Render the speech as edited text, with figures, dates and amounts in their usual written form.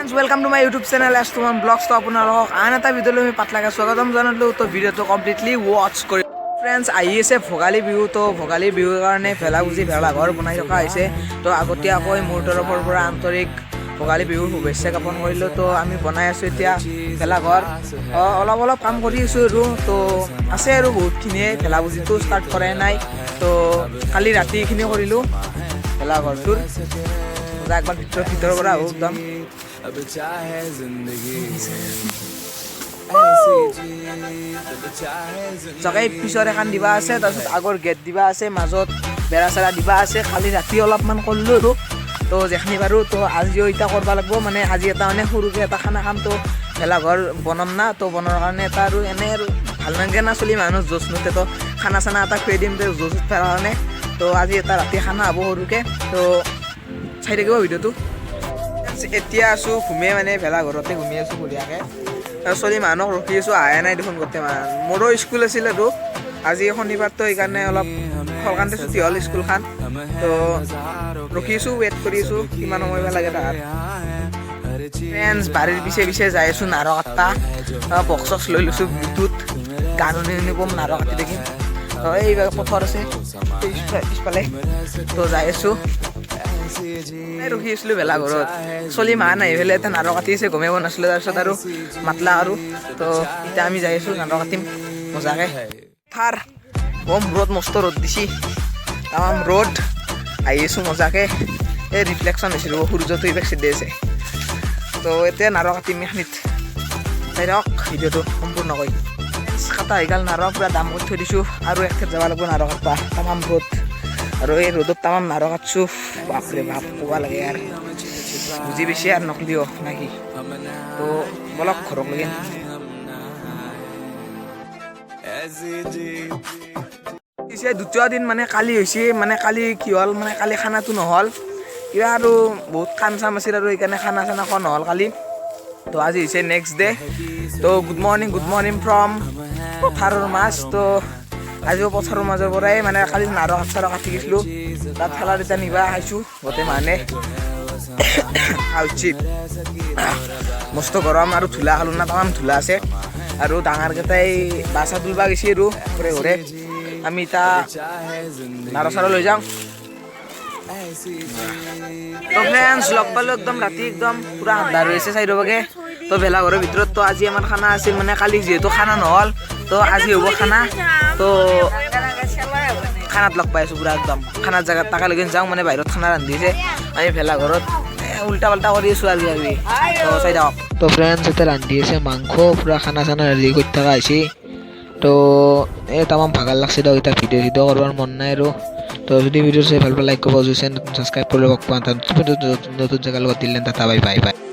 friends welcome to my YouTube channel एस तुम blogs तो আপোনালোকক আন এটা ভিডিঅ'লৈ আমি পাতলাকৈ স্বাগতম জনালো তো ভিডিঅ'টো কমপ্লিটলি ওয়াচ কৰি फ्रेंड्स আহি আছে ভোগালী বিহু তো ভোগালী বিহুৰ কাৰণে ভেলাঘৰ বনাই থকা হৈছে তো আগতীয়াকৈ মোৰ তৰফৰ পৰা আন্তৰিক ভোগালী বিহুৰ শুভেচ্ছা জ্ঞাপন কৰিলোঁ তো আমি বনাই আছোঁ এতিয়া ভেলাঘৰ অলপ কাম কৰি আছোঁ আৰু তো আছে আৰু বহুতখিনিয়ে ভেলাপুজিটো ষ্টাৰ্ট কৰাই নাই তো কালি ৰাতি এইখিনি কৰিলোঁ ভেলাঘৰটোৰ একবাৰ ভিতৰৰ পৰা আহোঁ একদম জগাই পিছৰ এখন দিবা আছে তাৰপিছত আগৰ গেট দিবা আছে মাজত বেৰা চেৰা দিবা আছে কালি ৰাতি অলপমান কৰিলোঁ আৰু তো যেখিনি পাৰোঁ তো আজিও এতিয়া কৰিব লাগিব মানে আজি এটা মানে সৰুকৈ এটা খানা খাম তো ভেলাঘৰ বনাম না তো বনোৱাৰ কাৰণে এটা আৰু এনেই আৰু ভাল নালাগে না চলি মানুহ জোচ নুঠে তো খানা চানা এটা খুৱাই দিম তো জোচ উঠাৰ কাৰণে তো আজি এটা ৰাতি খানা হ'ব সৰুকৈ তো চাই থাকিব ভিডিঅ'টো এতিয়া আছোঁ ঘুমে মানে ভেলাঘৰতে ঘুমি আছোঁ বঢ়িয়াকৈ চলি মানুহক ৰখি আছোঁ আহে নাই দেখোন গোটেই মানুহ মোৰো স্কুল আছিল আৰু আজি শনিবাৰটো সেইকাৰণে অলপ সলকান্তে ছুটি হ'ল স্কুলখন তো ৰখি আছোঁ ৱেইট কৰি আছোঁ কিমান সময় লাগে তাৰ ফ্ৰেণ্ডছ বাৰীৰ পিছে যাই আছোঁ নাৰ কাটা বক্স চক্স লৈ লৈছোঁ ব্লুটুথ গান শুনি কম নাৰ কাটি দেখিম এই পথৰ আছে পিছফালে তো যাই আছোঁ ৰখি আছিলোঁ ভেলাঘৰত চলি মাহ নাহি পেলাই এটা নাৰ কাটি আছে গমেই পোৱা নাছিলোঁ তাৰপিছত আৰু মাতলা আৰু তো এতিয়া আমি যাই আছোঁ নাৰ কাটিম মজাকৈ থাৰ বম ৰ'দ মস্ত ৰ'দ দিছি তামাম ৰ'দ আহি আছোঁ মজাকৈ এই ৰিফ্লেকশ্যন হৈছিল সূৰ্যটো ইবাক চিধি আছে তো এতিয়া নাৰ কাটিম এইখিনিত চাই থাকক ভিডিঅ'টো সম্পূৰ্ণকৈ কাটা হৈগাল নাৰ পূৰা দাম কৰি থৈ দিছোঁ আৰু এক ঠাইত যাব লাগিব নাৰ কাটবা তামাম ৰ'দ আৰু এই ৰ'দত তামাম নাৰ কাটছোঁ বাপৰে বাপ ক'ব লাগে আৰু বুজি বেছি আৰু নকলিও নাকি তো বলক ঘৰক লাগে পিছে দ্বিতীয় দিন মানে কালি হৈছে মানে কালি কি হ'ল মানে কালি খানাটো নহ'ল কিবা আৰু বহুত কাম চাম আছিল আৰু সেইকাৰণে খানা চানা খোৱা নহ'ল কালি তো আজি হৈছে নেক্সট ডে তো গুড মৰ্ণিং ফ্ৰম পথাৰৰ মাছ তো আজিও পথাৰৰ মাজৰ পৰাই মানে কালি নাৰ চাৰ কাটি গৈছিলোঁ তাত ঠেলাত এতিয়া নিবা আহিছোঁ গোটেই মানে উচিত মস্ত গৰম আৰু ধূলা খালোঁ না তামাম ধূলা আছে আৰু ডাঙৰকেইটাই বাছা তুলবা গৈছে আৰু ঘৰে ঘৰে আমি এতিয়া নাৰ চাৰ লৈ যাওঁ তো ফ্ৰেণ্ডছ লগ পালোঁ একদম ৰাতি একদম পূৰা আন্ধাৰ হৈ আছে চাই ৰ'বগে তো ভেলাঘৰৰ ভিতৰত তো আজি আমাৰ খানা আছিল মানে কালি যিহেতু খানা নহ'ল তো আজি হ'ব খানা তো খানাত লগ পাই আছোঁ পূৰা একদম খানাৰ জেগাত তাকালৈকে যাওঁ মানে বাহিৰত খানা ৰান্ধিছে আমি ভেলাঘৰত উল্টা পাল্টা কৰি আছোঁ আৰু তো চাই থাকক তো ফ্ৰেণ্ডছ এতিয়া ৰান্ধি আছে মাংস পূৰা খানা চানা ৰেডি কৰি থকা হৈছে তো এই তামাম ভাগাৰ লাগছে দিয়ক এতিয়া ভিডিঅ' কৰিবৰ মন নাই আৰু তো যদি ভিডিঅ' চাই ভাল পালে লাইক কৰিব নতুন ছাবস্ক্ৰাইব কৰি ল'ব নতুন জেগাৰ লগত দিলে টাটা বাই বাই